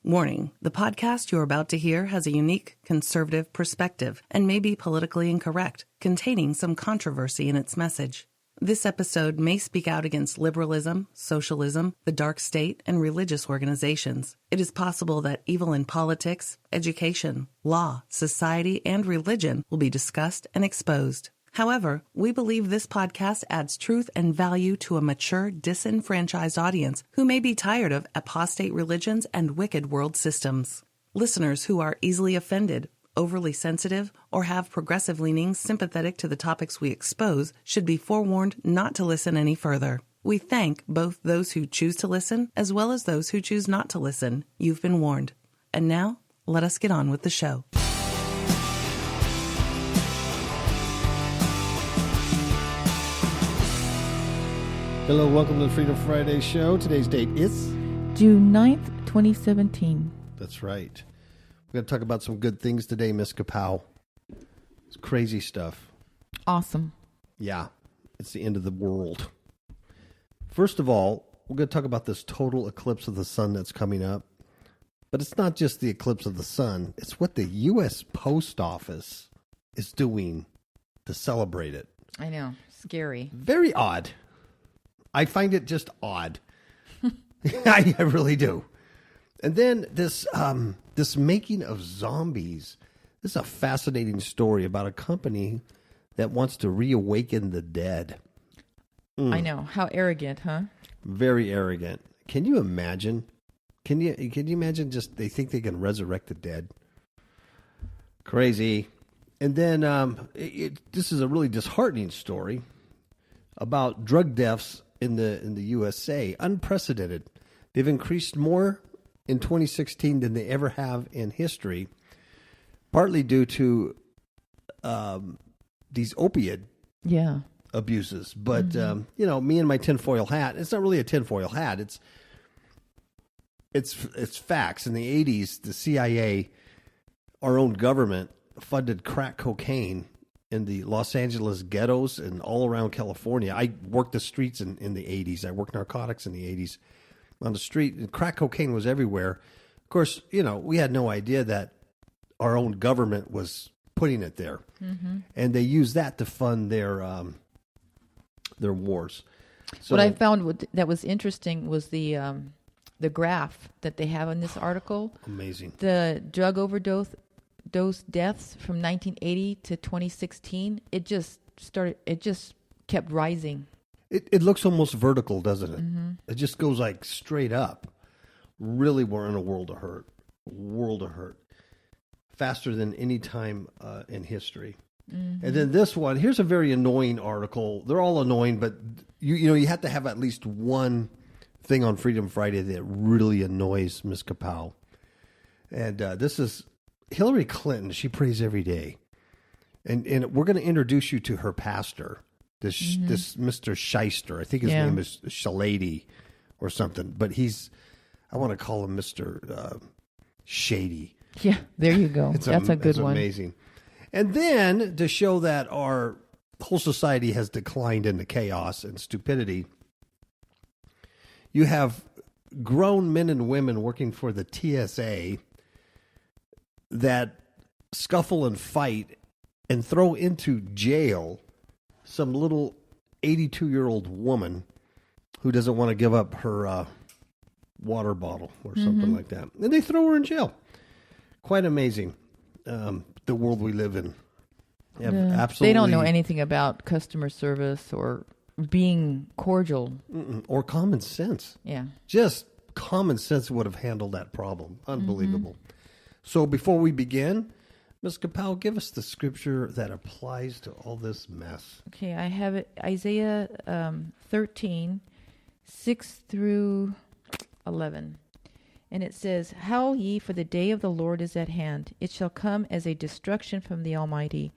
Warning, the podcast you're about to hear has a unique conservative perspective and may be politically incorrect, containing some controversy in its message. This episode may speak out against liberalism, socialism, the dark state, and religious organizations. It is possible that evil in politics, education, law, society, and religion will be discussed and exposed. However, we believe this podcast adds truth and value to a mature, disenfranchised audience who may be tired of apostate religions and wicked world systems. Listeners who are easily offended, overly sensitive, or have progressive leanings sympathetic to the topics we expose should be forewarned not to listen any further. We thank both those who choose to listen as well as those who choose not to listen. You've been warned. And now, let us get on with the show. Hello, welcome to the Freedom Friday show. Today's date is June 9th, 2017. That's right. We're going to talk about some good things today, Miss Kapow. It's crazy stuff. Awesome. Yeah, it's the end of the world. First of all, we're going to talk about this total eclipse of the sun that's coming up. But it's not just the eclipse of the sun. It's what the U.S. Post Office is doing to celebrate it. I know. Scary. Very odd. I find it just odd. I really do. And then this making of zombies. This is a fascinating story about a company that wants to reawaken the dead. I know. How arrogant, huh? Very arrogant. Can you imagine? Can you imagine just they think they can resurrect the dead? Crazy. And then this is a really disheartening story about drug deaths in the USA. Unprecedented. They've increased more in 2016 than they ever have in history, partly due to these opiate abuses. But, me and my tinfoil hat, it's not really a tinfoil hat. It's facts. In the 80s, the CIA, our own government, funded crack cocaine in the Los Angeles ghettos and all around California. I worked the streets in the 80s. I worked narcotics in the 80s on the street. And crack cocaine was everywhere. Of course, we had no idea that our own government was putting it there. Mm-hmm. And they used that to fund their wars. So, what I found that was interesting was the graph that they have in this article. Amazing. The drug overdose deaths from 1980 to 2016, it just kept rising. It looks almost vertical, doesn't it? Mm-hmm. It just goes like straight up. Really, we're in a world of hurt. Faster than any time in history. Mm-hmm. And then this one, here's a very annoying article. They're all annoying, but you have to have at least one thing on Freedom Friday that really annoys Ms. Kapow. And this is Hillary Clinton. She prays every day. And we're going to introduce you to her pastor, this Mr. Shyster. I think his name is Shady or something. But I want to call him Mr. Shady. Yeah, there you go. That's a good one. Amazing. And then to show that our whole society has declined into chaos and stupidity, you have grown men and women working for the TSA that scuffle and fight and throw into jail some little 82-year-old woman who doesn't want to give up her water bottle or something like that. And they throw her in jail. Quite amazing, the world we live in. Absolutely. They don't know anything about customer service or being cordial. Or common sense. Yeah. Just common sense would have handled that problem. Unbelievable. So before we begin, Ms. Kapow, give us the scripture that applies to all this mess. Okay, I have it, Isaiah 13, 6 through 11. And it says, Howl ye, for the day of the Lord is at hand. It shall come as a destruction from the Almighty.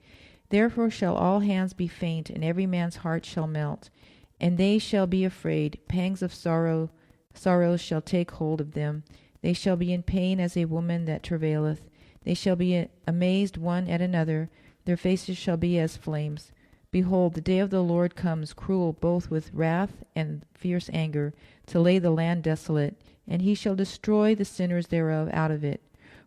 Therefore shall all hands be faint, and every man's heart shall melt. And they shall be afraid. Pangs of sorrows shall take hold of them. They shall be in pain as a woman that travaileth. They shall be amazed one at another. Their faces shall be as flames. Behold, the day of the Lord comes, cruel both with wrath and fierce anger, to lay the land desolate, and he shall destroy the sinners thereof out of it.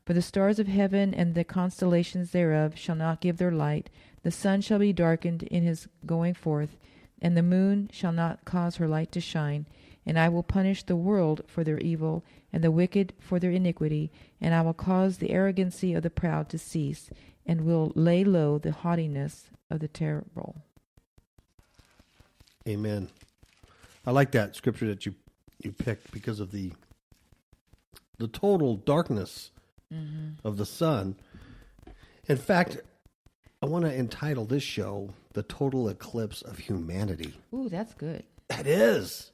For the stars of heaven and the constellations thereof shall not give their light. The sun shall be darkened in his going forth, and the moon shall not cause her light to shine. And I will punish the world for their evil, and the wicked for their iniquity, and I will cause the arrogancy of the proud to cease, and will lay low the haughtiness of the terrible. Amen. I like that scripture that you picked because of the total darkness of the sun. In fact, I want to entitle this show "The Total Eclipse of Humanity." Ooh, that's good. That is.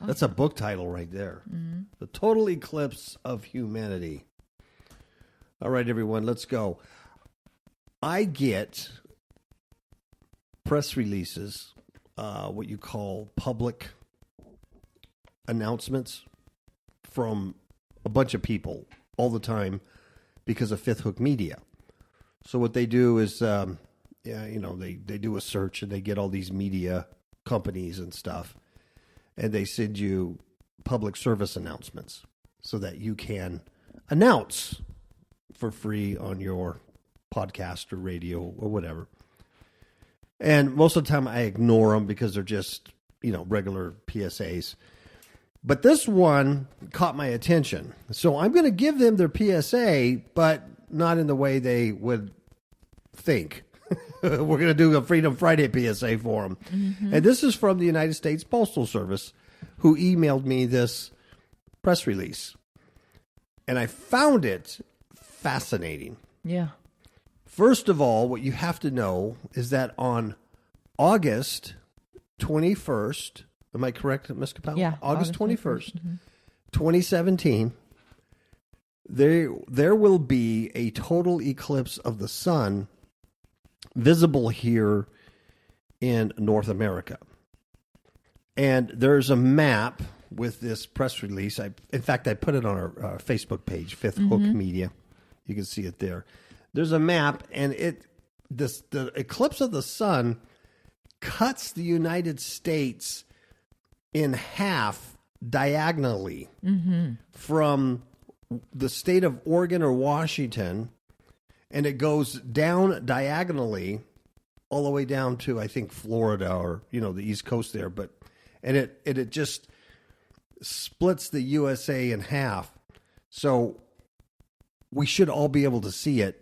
That's a book title right there. Mm-hmm. The Total Eclipse of Humanity. All right, everyone, let's go. I get press releases, what you call public announcements from a bunch of people all the time because of Fifth Hook Media. So what they do is, they do a search and they get all these media companies and stuff, and they send you public service announcements so that you can announce for free on your podcast or radio or whatever. And most of the time I ignore them because they're just, regular PSAs. But this one caught my attention. So I'm going to give them their PSA, but not in the way they would think. We're going to do a Freedom Friday PSA for them. Mm-hmm. And this is from the United States Postal Service, who emailed me this press release. And I found it fascinating. Yeah. First of all, what you have to know is that on August 21st, am I correct, Ms. Capel? Yeah. August 21st, 2017, there will be a total eclipse of the sun visible here in North America. And there's a map with this press release. In fact, I put it on our Facebook page, Fifth Hook Media. You can see it there. There's a map, and the eclipse of the sun cuts the United States in half diagonally from the state of Oregon or Washington, and it goes down diagonally all the way down to, I think, Florida or, the East Coast there. And it just splits the USA in half. So we should all be able to see it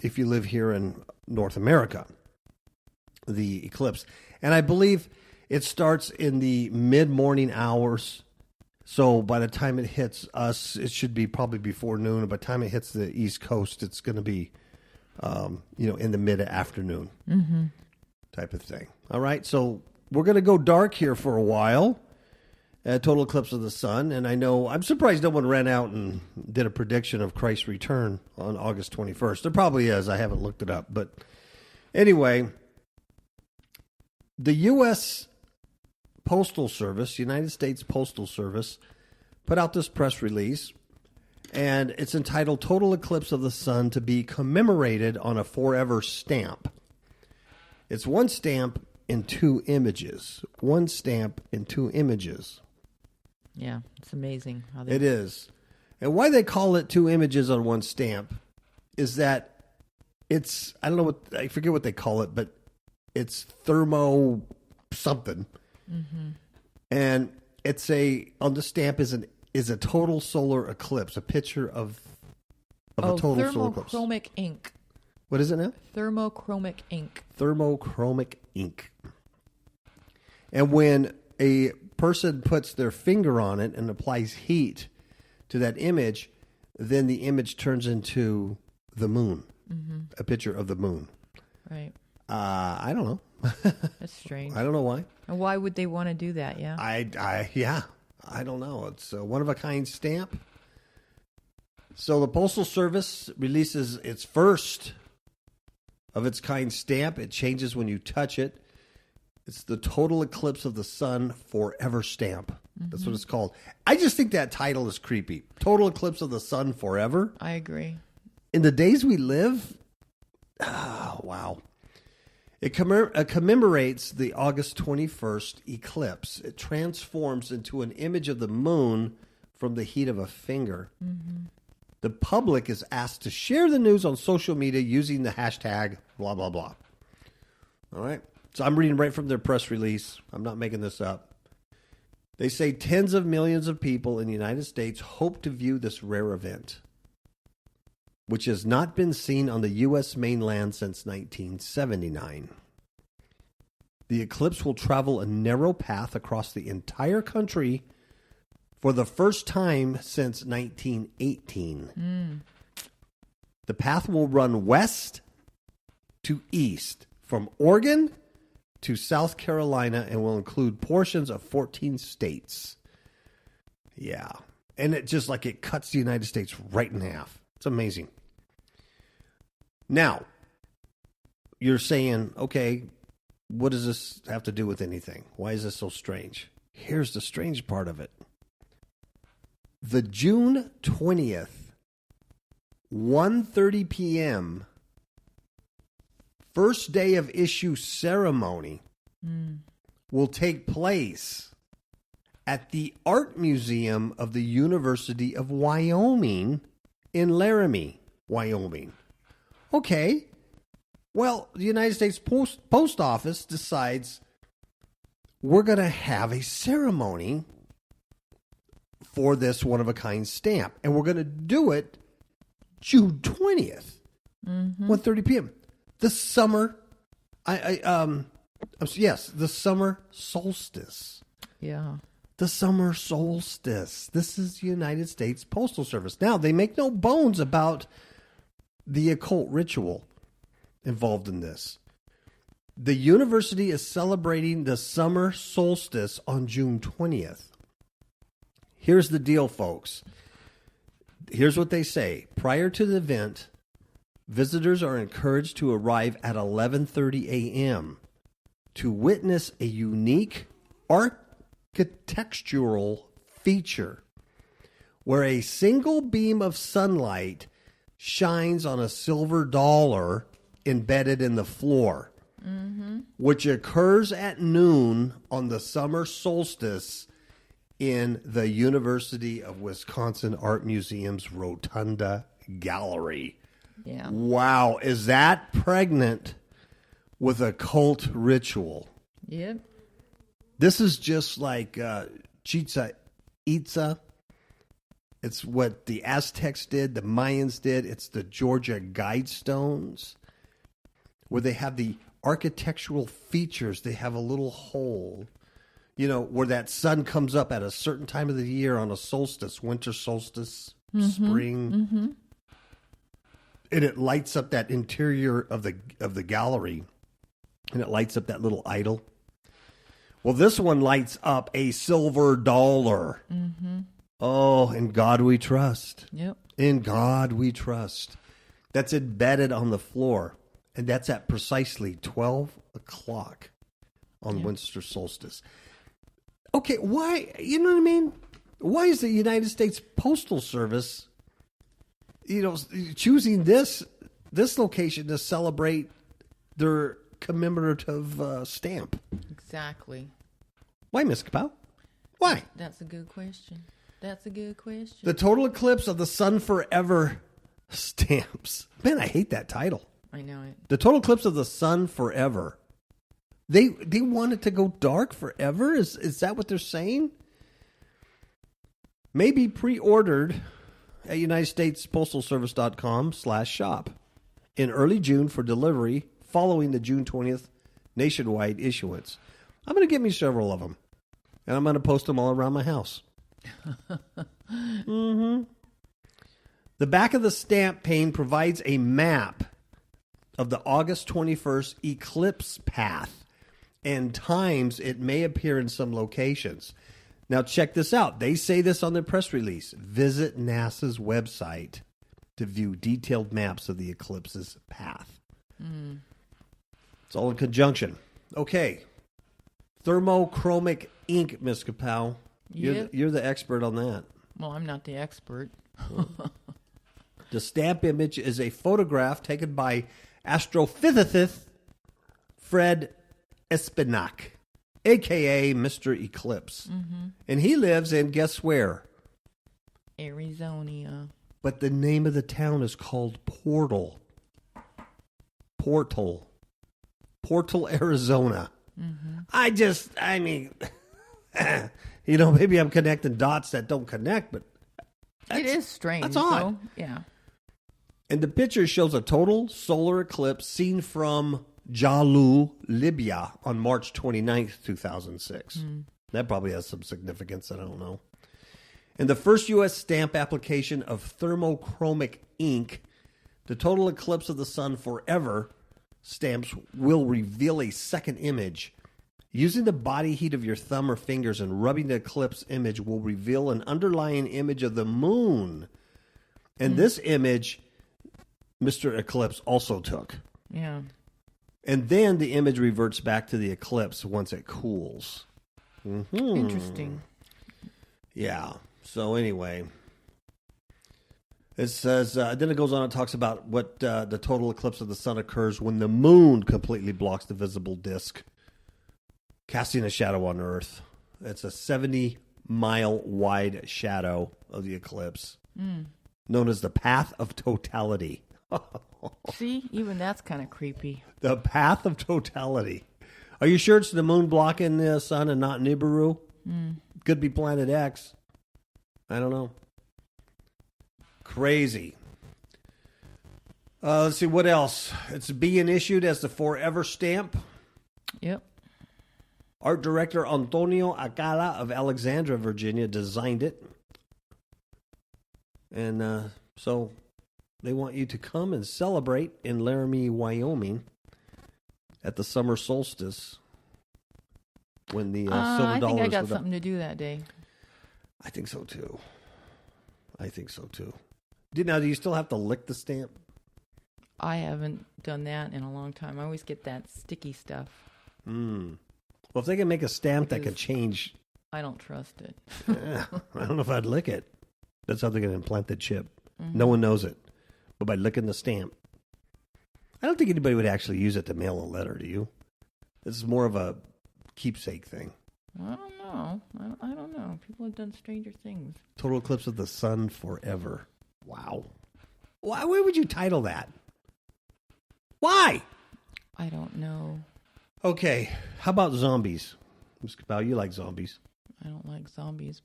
if you live here in North America, the eclipse. And I believe it starts in the mid-morning hours. So by the time it hits us, it should be probably before noon. And by the time it hits the East Coast, it's going to be, in the mid-afternoon type of thing. All right, so we're going to go dark here for a while. Total eclipse of the sun. And I'm surprised no one ran out and did a prediction of Christ's return on August 21st. There probably is. I haven't looked it up. But anyway, the U.S. Postal Service, United States Postal Service, put out this press release, and it's entitled Total Eclipse of the Sun to be commemorated on a forever stamp. It's one stamp in two images. One stamp in two images. Yeah, it's amazing. It is. And why they call it two images on one stamp is that it's, I forget what they call it, but it's thermo something. And it's on the stamp is a total solar eclipse, a picture of a total solar eclipse. Thermochromic ink. What is it now? Thermochromic ink. Thermochromic ink. And when a person puts their finger on it and applies heat to that image, then the image turns into the moon, a picture of the moon. Right. I don't know. That's strange. I don't know why. And why would they want to do that? Yeah. I don't know. It's a one-of-a-kind stamp. So the Postal Service releases its first of its kind stamp. It changes when you touch it. It's the Total Eclipse of the Sun Forever stamp. That's what it's called. I just think that title is creepy. Total Eclipse of the Sun Forever. I agree. In the days we live, wow. It commemorates the August 21st eclipse. It transforms into an image of the moon from the heat of a finger. Mm-hmm. The public is asked to share the news on social media using the hashtag blah, blah, blah. All right. So I'm reading right from their press release. I'm not making this up. They say tens of millions of people in the United States hope to view this rare event, which has not been seen on the U.S. mainland since 1979. The eclipse will travel a narrow path across the entire country for the first time since 1918. The path will run west to east from Oregon to South Carolina and will include portions of 14 states. Yeah. And it just like it cuts the United States right in half. It's amazing. Now, you're saying, okay, what does this have to do with anything? Why is this so strange? Here's the strange part of it. The June 20th, 1:30 p.m., first day of issue ceremony will take place at the Art Museum of the University of Wyoming in Laramie, Wyoming. Okay. Well, the United States Post Office decides we're going to have a ceremony for this one-of-a-kind stamp. And we're going to do it June 20th, 1:30 p.m. The summer, the summer solstice. Yeah. The summer solstice. This is the United States Postal Service. Now, they make no bones about the occult ritual involved in this. The university is celebrating the summer solstice on June 20th. Here's the deal, folks. Here's what they say. Prior to the event, visitors are encouraged to arrive at 11:30 a.m. to witness a unique architectural feature where a single beam of sunlight shines on a silver dollar embedded in the floor, which occurs at noon on the summer solstice in the University of Wisconsin Art Museum's Rotunda Gallery. Yeah. Wow. Is that pregnant with a cult ritual? Yep. This is just like Chichen Itza. It's what the Aztecs did, the Mayans did. It's the Georgia Guidestones, where they have the architectural features. They have a little hole, where that sun comes up at a certain time of the year on a solstice, winter solstice, spring. And it lights up that interior of the gallery, and it lights up that little idol. Well, this one lights up a silver dollar. Oh, in God we trust. Yep. In God we trust. That's embedded on the floor, and that's at precisely 12 o'clock on winter solstice. Okay, why? You know what I mean? Why is the United States Postal Service, choosing this location to celebrate their commemorative stamp? Exactly. Why, Miss Kapow? Why? That's a good question. The total eclipse of the sun forever stamps. Man, I hate that title. I know it. The total eclipse of the sun forever. They want it to go dark forever? Is that what they're saying? May be pre-ordered at UnitedStatesPostalService.com/shop in early June for delivery following the June 20th nationwide issuance. I'm going to get me several of them, and I'm going to post them all around my house. The back of the stamp pane provides a map of the August 21st eclipse path and times it may appear in some locations. Now check this out. They say this on their press release. Visit NASA's website to view detailed maps of the eclipse's path. It's all in conjunction. Okay. Thermochromic ink, Miss Kapow. You're the expert on that. Well, I'm not the expert. The stamp image is a photograph taken by astrophysicist Fred Espinac, a.k.a. Mr. Eclipse. Mm-hmm. And he lives in, guess where? Arizona. But the name of the town is called Portal, Arizona. Mm-hmm. I mean, maybe I'm connecting dots that don't connect, but It is strange. That's odd. So, yeah. And the picture shows a total solar eclipse seen from Jalu, Libya on March 29th, 2006. That probably has some significance. I don't know. In the first U.S. stamp application of thermochromic ink, the total eclipse of the sun forever stamps will reveal a second image. Using the body heat of your thumb or fingers and rubbing the eclipse image will reveal an underlying image of the moon. And this image, Mr. Eclipse also took. Yeah. And then the image reverts back to the eclipse once it cools. Mm-hmm. Interesting. Yeah. So anyway, it says, then it goes on and talks about what the total eclipse of the sun occurs when the moon completely blocks the visible disk, casting a shadow on Earth. It's a 70-mile wide shadow of the eclipse, known as the path of totality. See, even that's kind of creepy. The path of totality. Are you sure it's the moon blocking the sun and not Nibiru? Could be Planet X. I don't know. Crazy. Let's see, what else? It's being issued as the Forever stamp. Yep. Art director Antonio Acala of Alexandria, Virginia, designed it. And so they want you to come and celebrate in Laramie, Wyoming at the Summer Solstice when the silver I dollars. think I got something to do that day. I think so too. Now, do you still have to lick the stamp? I haven't done that in a long time. I always get that sticky stuff. Well, if they can make a stamp that can change, I don't trust it. I don't know if I'd lick it. That's how they're going to implant the chip. No one knows it. But by licking the stamp, I don't think anybody would actually use it to mail a letter, do you? This is more of a keepsake thing. I don't know. I don't know. People have done stranger things. Total eclipse of the sun forever. Wow. Why would you title that? Why? I don't know. Okay. How about zombies? Ms. Kapow, you like zombies. I don't like zombies.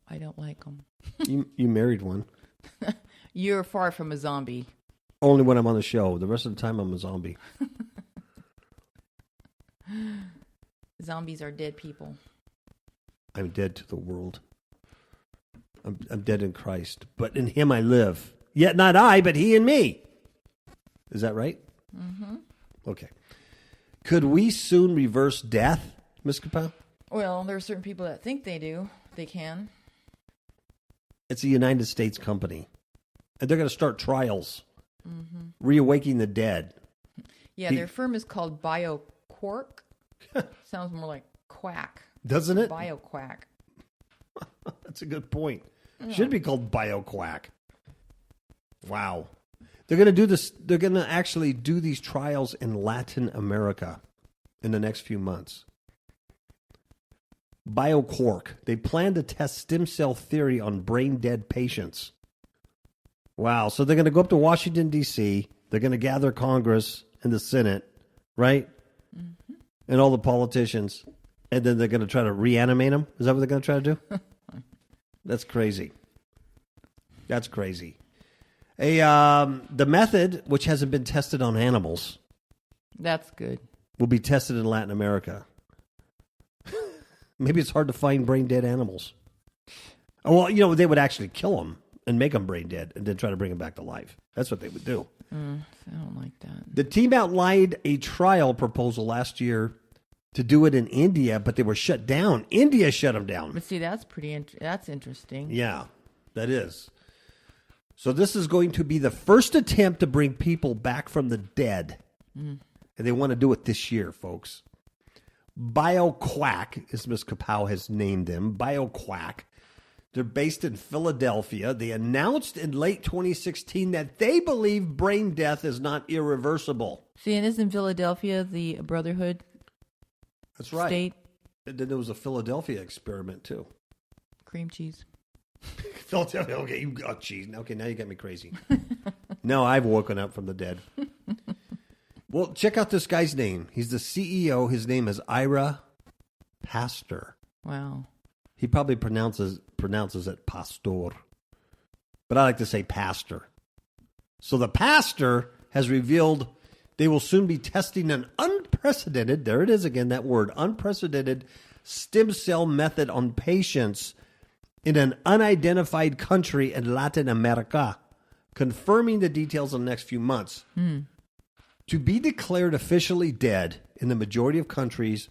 I don't like them. You married one. You're far from a zombie. Only when I'm on the show. The rest of the time, I'm a zombie. Zombies are dead people. I'm dead to the world. I'm dead in Christ. But in him I live. Yet not I, but he in me. Is that right? Mm-hmm. Okay. Could we soon reverse death, Ms. Kapow? Well, there are certain people that think they do. They can. It's a United States company. And they're going to start trials. Re-Awakening the Dead. Yeah, their firm is called BioQuark. Sounds more like quack. Doesn't it? BioQuack. That's a good point. Should be called BioQuack. Wow. They're going to do this. They're going to actually do these trials in Latin America in the next few months. BioQuark. They plan to test stem cell theory on brain dead patients. Wow. So they're going to go up to Washington, D.C. They're going to gather Congress and the Senate, right? Mm-hmm. And all the politicians. And then they're going to try to reanimate them. Is that what they're going to try to do? That's crazy. That's crazy. The method, which hasn't been tested on animals, That's good. will be tested in Latin America. Maybe it's hard to find brain dead animals. Well, they would actually kill them and make them brain dead and then try to bring them back to life. That's what they would do. I don't like that. The team outlined a trial proposal last year to do it in India, but they were shut down. India shut them down. But see, that's that's interesting. Yeah, that is. So this is going to be the first attempt to bring people back from the dead. And they want to do it this year, folks. BioQuack, as Ms. Kapow has named them, BioQuack, They're based in Philadelphia. They announced in late 2016 that they believe brain death is not irreversible. See, and isn't Philadelphia the Brotherhood That's right. state? And then there was a Philadelphia experiment, too. Cream cheese. Philadelphia, okay, geez. Okay, now you got me crazy. No, I've woken up from the dead. Well, check out this guy's name. He's the CEO. His name is Ira Pastor. Wow. He probably pronounces it pastor. But I like to say pastor. So the pastor has revealed they will soon be testing an unprecedented, there it is again, that word, unprecedented stem cell method on patients in an unidentified country in Latin America, confirming the details in the next few months. To be declared officially dead in the majority of countries,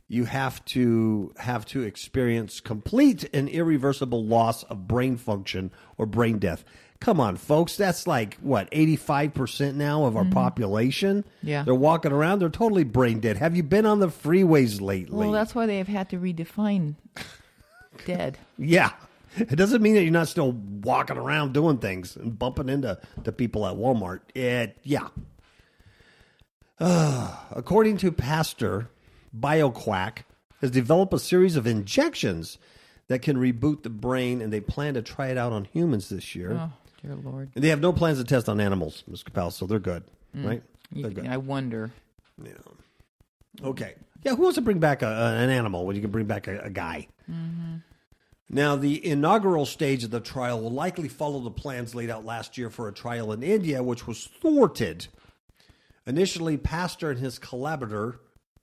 you have to experience complete and irreversible loss of brain function or brain death. Come on, folks. That's like, what, 85% now of our population? Yeah. They're walking around. They're totally brain dead. Have you been on the freeways lately? Well, that's why they've had to redefine dead. Yeah. It doesn't mean that you're not still walking around doing things and bumping into people at Walmart. Yeah. According to Pastor, BioQuack has developed a series of injections that can reboot the brain, and they plan to try it out on humans this year. Oh, dear Lord. And they have no plans to test on animals, Ms. Capel, so they're good, right? They're good. I wonder. Yeah. Okay. Yeah, who wants to bring back an animal when you can bring back a guy? Mm-hmm. Now, the inaugural stage of the trial will likely follow the plans laid out last year for a trial in India, which was thwarted. Initially, Pastor and his collaborator,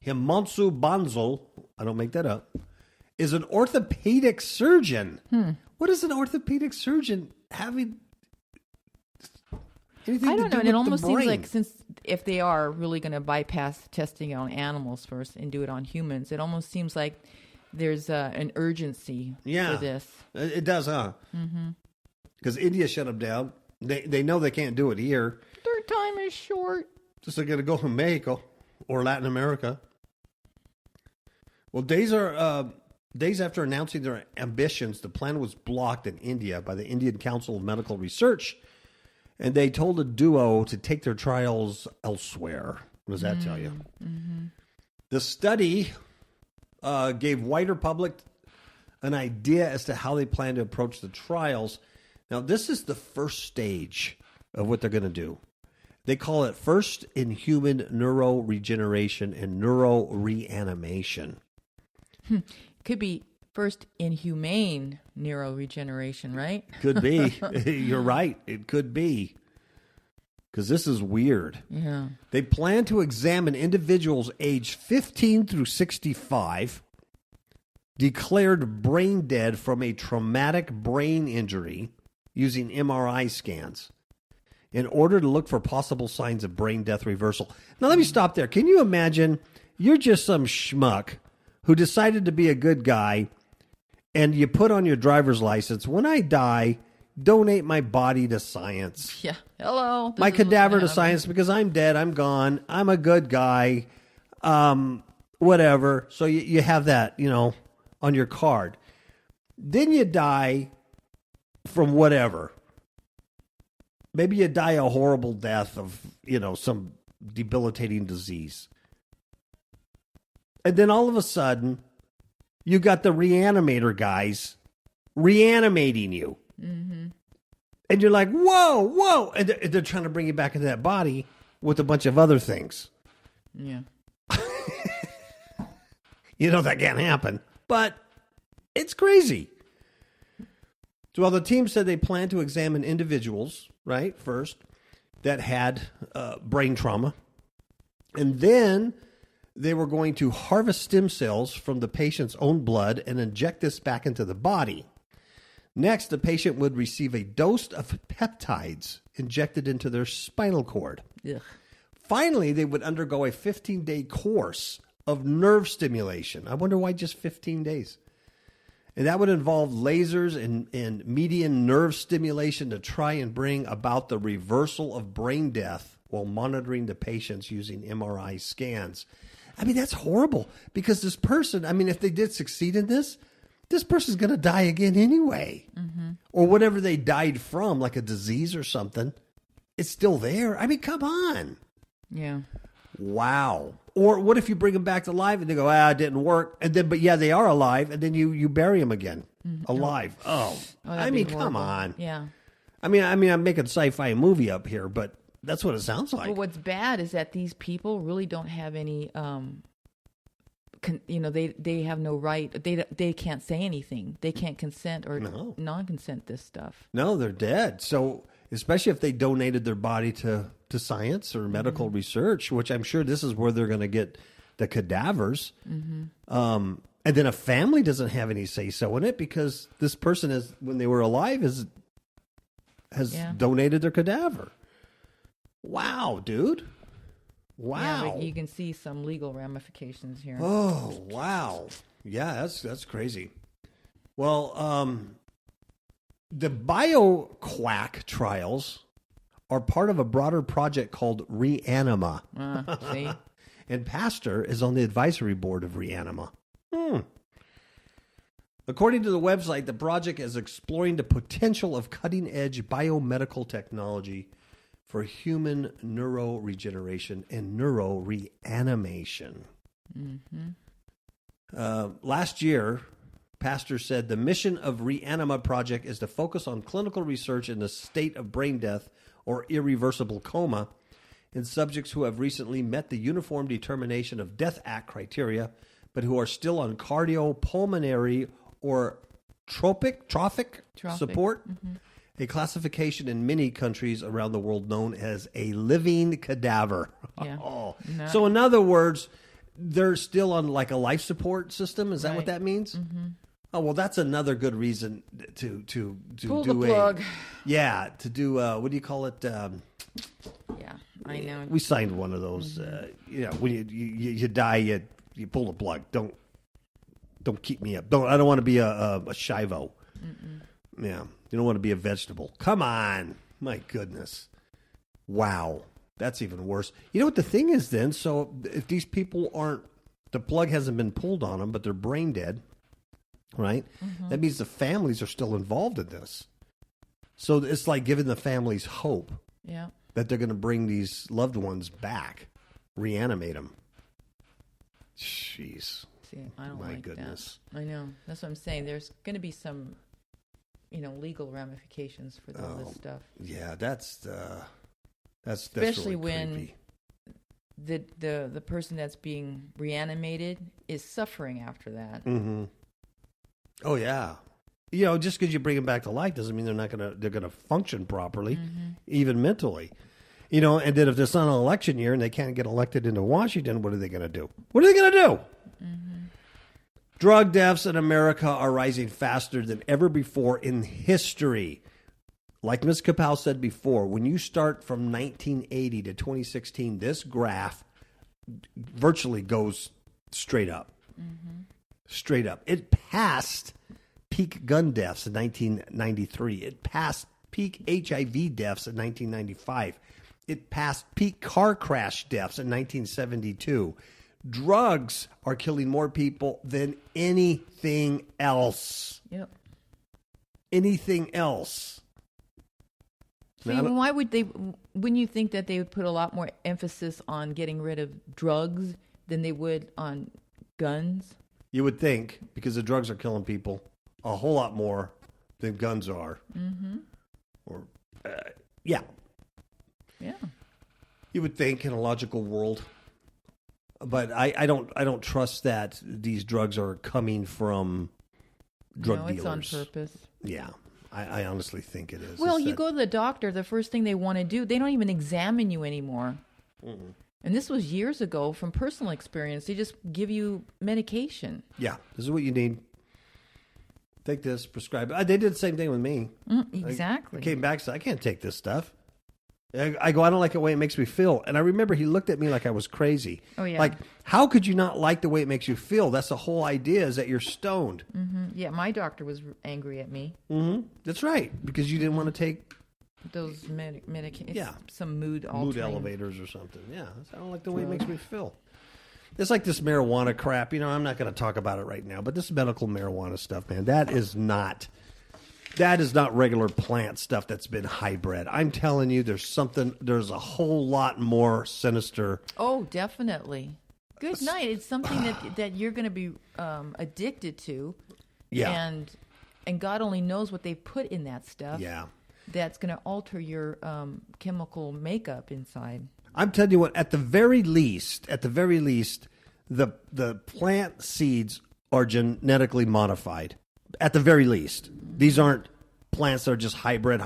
Himanshu Bansal, I don't make that up, is an orthopedic surgeon. What is an orthopedic surgeon having anything I don't to know. do And it with almost the seems brain? like if they are really going to bypass testing on animals first and do it on humans, it almost seems like there's an urgency for this. It does, huh? Because India shut them down. They know they can't do it here. Their time is short. Just they're going to go to Mexico or Latin America. Well, days after announcing their ambitions, the plan was blocked in India by the Indian Council of Medical Research, and they told the duo to take their trials elsewhere. What does that tell you? The study gave wider public an idea as to how they plan to approach the trials. Now, this is the first stage of what they're going to do. They call it first in human neuroregeneration and neuro reanimation. Could be first inhumane neuroregeneration, right? Could be. You're right. It could be. Because this is weird. Yeah. They plan to examine individuals aged 15 through 65 declared brain dead from a traumatic brain injury using MRI scans in order to look for possible signs of brain death reversal. Now, let me stop there. Can you imagine you're just some schmuck who decided to be a good guy, and you put on your driver's license, when I die, donate my body to science. Yeah. Hello. My cadaver to science because I'm dead. I'm gone. I'm a good guy. Whatever. So you have that, on your card. Then you die from whatever. Maybe you die a horrible death of, some debilitating disease. And then all of a sudden, you got the reanimator guys reanimating you. Mm-hmm. And you're like, whoa. And they're trying to bring you back into that body with a bunch of other things. Yeah. That can't happen. But it's crazy. So, the team said they plan to examine individuals, right, first, that had brain trauma. And then they were going to harvest stem cells from the patient's own blood and inject this back into the body. Next, the patient would receive a dose of peptides injected into their spinal cord. Ugh. Finally, they would undergo a 15-day course of nerve stimulation. I wonder why just 15 days. And that would involve lasers and median nerve stimulation to try and bring about the reversal of brain death while monitoring the patients using MRI scans. I mean, that's horrible because this person, if they did succeed in this, this person's going to die again anyway. Or whatever they died from, like a disease or something, it's still there. I mean, come on. Yeah. Wow. Or what if you bring them back to life and they go, it didn't work. And then, but yeah, they are alive. And then you bury them again alive. Oh, I mean, come on. Yeah. I mean, I'm making a sci-fi movie up here, but that's what it sounds like. But what's bad is that these people really don't have any, they have no right. They can't say anything. They can't consent or non-consent this stuff. No, they're dead. So especially if they donated their body to science or medical research, which I'm sure this is where they're going to get the cadavers. And then a family doesn't have any say-so in it because this person is, when they were alive, has donated their cadaver. Wow, dude. Wow. Yeah, but you can see some legal ramifications here. Oh, wow. Yeah, that's crazy. Well, the BioQuack trials are part of a broader project called Re-Anima. See? And Pastor is on the advisory board of Re-Anima. According to the website, the project is exploring the potential of cutting-edge biomedical technology for human neuroregeneration and neuroreanimation. Last year, Pastor said the mission of Re-Anima project is to focus on clinical research in the state of brain death or irreversible coma in subjects who have recently met the Uniform Determination of Death Act criteria, but who are still on cardiopulmonary or trophic support, a classification in many countries around the world known as a living cadaver. Yeah. So in other words, they're still on like a life support system. Is that what that means? Oh, well, that's another good reason to pull do the plug. To do what do you call it? Yeah, I know. We signed one of those. When you die, you pull the plug. Don't keep me up. I don't want to be a shivo. Yeah, you don't want to be a vegetable. Come on, my goodness. Wow, that's even worse. You know what the thing is then? So if these people the plug hasn't been pulled on them, but they're brain dead, right? That means the families are still involved in this. So it's like giving the families hope that they're going to bring these loved ones back, reanimate them. Jeez. See, I don't My like goodness. that. I know. That's what I'm saying. There's going to be some, legal ramifications for all this stuff. Yeah, that's especially really when the person that's being reanimated is suffering after that. Oh yeah, just because you bring them back to life doesn't mean they're gonna function properly, even mentally. And then if there's not an election year and they can't get elected into Washington, what are they gonna do? What are they gonna do? Drug deaths in America are rising faster than ever before in history. Like Ms. Kapow said before, when you start from 1980 to 2016, this graph virtually goes straight up. Straight up. It passed peak gun deaths in 1993. It passed peak HIV deaths in 1995. It passed peak car crash deaths in 1972. Drugs are killing more people than anything else. Yep. Anything else. See, why would they? Wouldn't you think that they would put a lot more emphasis on getting rid of drugs than they would on guns? You would think, because the drugs are killing people a whole lot more than guns are. Or, yeah. You would think in a logical world. But I don't trust that these drugs are coming from drug dealers. No, it's on purpose. Yeah, I honestly think it is. Well, you go to the doctor, the first thing they want to do, they don't even examine you anymore. And this was years ago from personal experience. They just give you medication. Yeah, this is what you need. Take this, prescribe it. They did the same thing with me. Exactly. I came back and said, I can't take this stuff. I go, I don't like the way it makes me feel. And I remember he looked at me like I was crazy. Oh, yeah. Like, how could you not like the way it makes you feel? That's the whole idea, is that you're stoned. Yeah, my doctor was angry at me. That's right, because you didn't want to take those medications. Yeah. Some mood elevators or something. Yeah, I don't like the way it makes me feel. It's like this marijuana crap. You know, I'm not going to talk about it right now, but this medical marijuana stuff, man, that is not regular plant stuff that's been hybrid. I'm telling you, there's a whole lot more sinister. Oh, definitely. Good night. It's something that you're going to be addicted to. Yeah. And God only knows what they put in that stuff. Yeah. That's going to alter your chemical makeup inside. I'm telling you what, at the very least, the plant seeds are genetically modified. At the very least. These aren't plants that are just hybrid.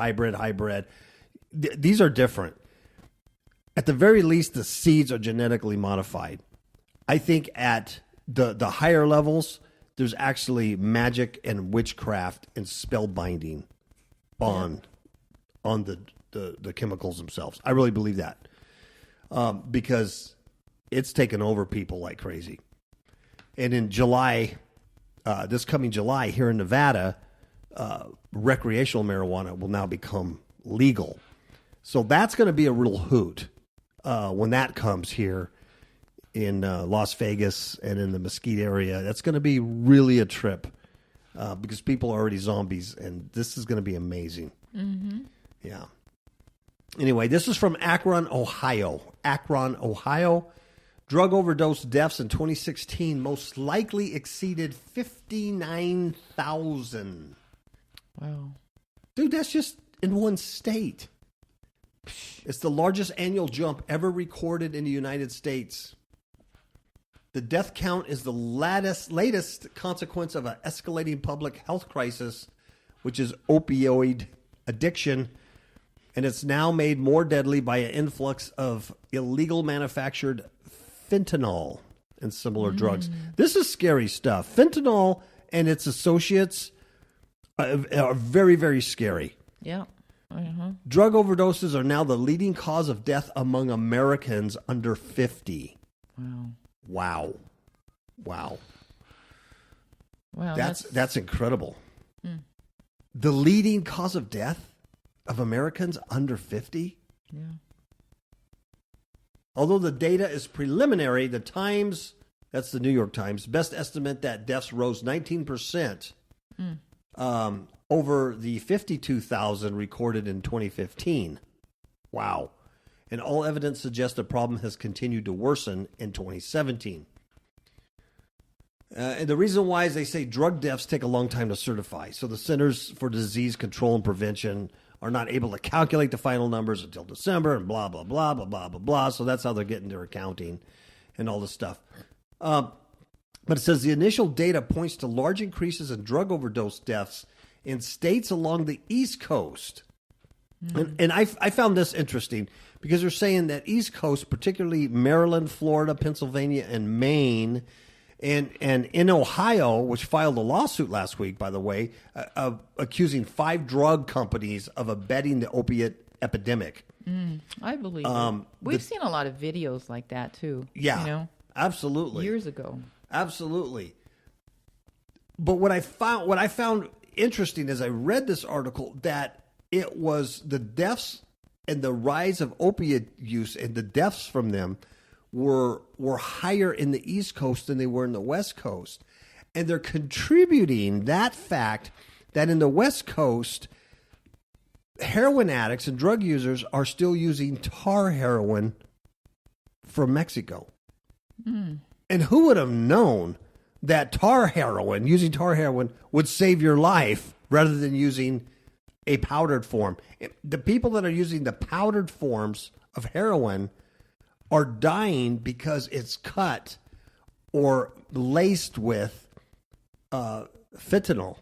These are different. At the very least, the seeds are genetically modified. I think at the higher levels, there's actually magic and witchcraft and spell binding on the chemicals themselves. I really believe that. Because it's taken over people like crazy. And in July, this coming July here in Nevada, recreational marijuana will now become legal. So that's going to be a real hoot when that comes here in Las Vegas and in the Mesquite area. That's going to be really a trip because people are already zombies, and this is going to be amazing. Mm-hmm. Yeah. Anyway, this is from Akron, Ohio. Drug overdose deaths in 2016 most likely exceeded 59,000. Wow. Dude, that's just in one state. It's the largest annual jump ever recorded in the United States. The death count is the latest consequence of an escalating public health crisis, which is opioid addiction. And it's now made more deadly by an influx of illegal manufactured fentanyl and similar drugs. This is scary stuff. Fentanyl and its associates are very, very scary. Yeah. Uh-huh. Drug overdoses are now the leading cause of death among Americans under 50. Wow. That's incredible. The leading cause of death of Americans under 50? Yeah. Although the data is preliminary, the Times, that's the New York Times, best estimate that deaths rose 19% over the 52,000 recorded in 2015. Wow. And all evidence suggests the problem has continued to worsen in 2017. And the reason why is they say drug deaths take a long time to certify. So the Centers for Disease Control and Prevention are not able to calculate the final numbers until December and blah, blah, blah, blah, blah, blah, blah. So that's how they're getting their accounting and all this stuff. But it says the initial data points to large increases in drug overdose deaths in states along the East Coast. And I found this interesting because they're saying that East Coast, particularly Maryland, Florida, Pennsylvania, and Maine, and in Ohio, which filed a lawsuit last week, by the way, accusing 5 drug companies of abetting the opiate epidemic. I believe it. We've seen a lot of videos like that, too. Yeah, you know, absolutely. Years ago. Absolutely. But what I found interesting as I read this article, that it was the deaths and the rise of opiate use and the deaths from them were higher in the East Coast than they were in the West Coast. And they're contributing that fact that in the West Coast, heroin addicts and drug users are still using tar heroin from Mexico. And who would have known that using tar heroin would save your life rather than using a powdered form? The people that are using the powdered forms of heroin are dying because it's cut or laced with fentanyl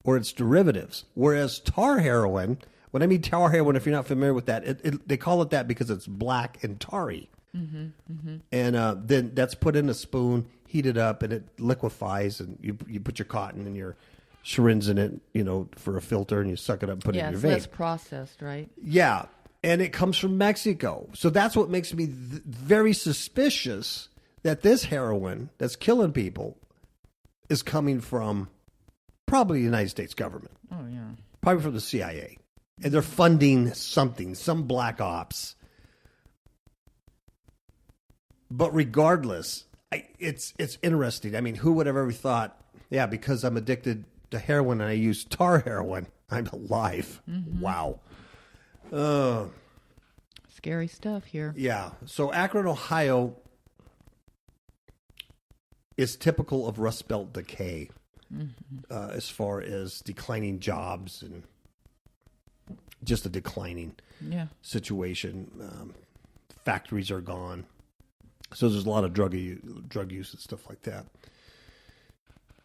or its derivatives. Whereas tar heroin, when I mean tar heroin, if you're not familiar with that, they call it that because it's black and tarry. And then that's put in a spoon, heated up, and it liquefies, and you put your cotton and your syringe in it, for a filter, and you suck it up and put it in your vein. Yeah, it's less processed, right? Yeah, and it comes from Mexico. So that's what makes me very suspicious that this heroin that's killing people is coming from probably the United States government. Oh, yeah. Probably from the CIA. And they're funding something, some black ops. But regardless, it's interesting. I mean, who would have ever thought, yeah, because I'm addicted to heroin and I use tar heroin, I'm alive. Mm-hmm. Wow. Scary stuff here. Yeah. So Akron, Ohio is typical of Rust Belt decay as far as declining jobs and just a declining situation. Factories are gone. So there's a lot of drug use and stuff like that.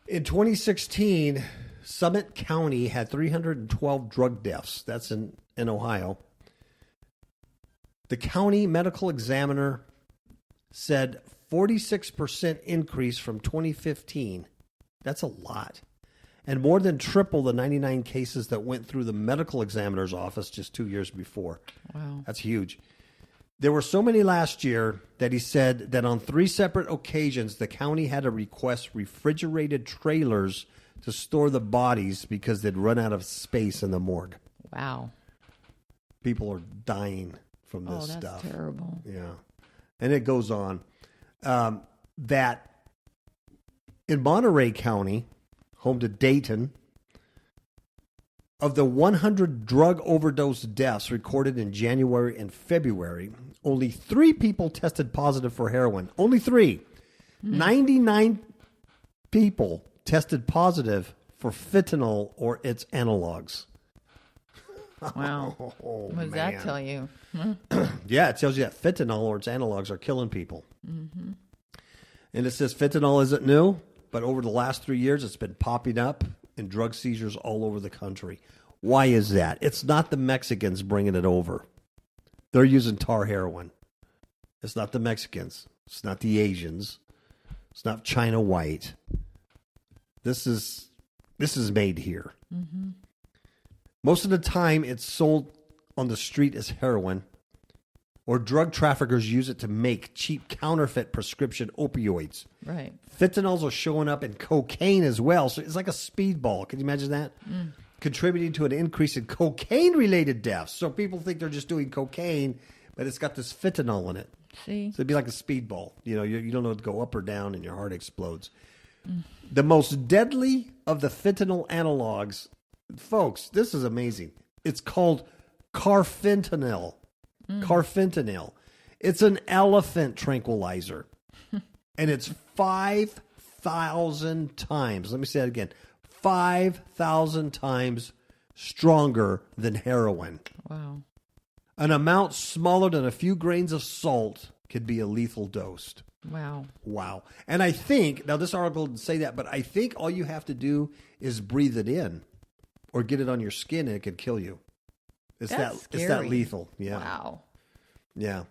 In 2016, Summit County had 312 drug deaths. That's in Ohio. The county medical examiner said 46% increase from 2015. That's a lot. And more than triple the 99 cases that went through the medical examiner's office just 2 years before. Wow. That's huge. There were so many last year that he said that on 3 separate occasions, the county had to request refrigerated trailers to store the bodies because they'd run out of space in the morgue. Wow. People are dying from this that's stuff. Terrible. Yeah. And it goes on. That in Monterey County, home to Dayton, of the 100 drug overdose deaths recorded in January and February, only 3 people tested positive for heroin. Only 3. 99 people tested positive for fentanyl or its analogs. Wow. What does that tell you? Yeah, it tells you that fentanyl or its analogs are killing people. Mm-hmm. And it says fentanyl isn't new, but over the last 3 years, it's been popping up in drug seizures all over the country. Why is that? It's not the Mexicans bringing it over. They're using tar heroin. It's not the Mexicans. It's not the Asians. It's not China white. This is made here. Mm-hmm. Most of the time, it's sold on the street as heroin, or drug traffickers use it to make cheap counterfeit prescription opioids. Right. Fentanyls are showing up in cocaine as well, so it's like a speedball. Can you imagine that? Contributing to an increase in cocaine-related deaths. So people think they're just doing cocaine, but it's got this fentanyl in it. See? So it'd be like a speedball. You know, you don't know to go up or down, and your heart explodes. The most deadly of the fentanyl analogs, folks, this is amazing. It's called carfentanil. Carfentanil. It's an elephant tranquilizer. And it's 5,000 times. Let me say that again. 5,000 times stronger than heroin. Wow. An amount smaller than a few grains of salt could be a lethal dose. Wow. Wow. And I think, now this article didn't say that, but I think all you have to do is breathe it in or get it on your skin and it could kill you. It's that lethal. Yeah. Wow. Yeah.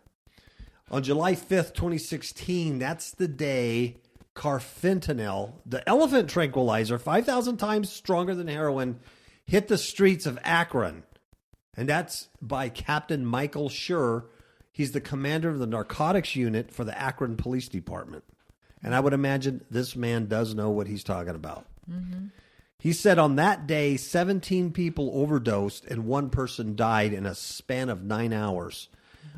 On July 5th, 2016, that's the day carfentanil, the elephant tranquilizer, 5,000 times stronger than heroin, hit the streets of Akron. And that's by Captain Michael Schur. He's the commander of the narcotics unit for the Akron Police Department. And I would imagine this man does know what he's talking about. Mm-hmm. He said on that day, 17 people overdosed and 1 person died in a span of 9 hours.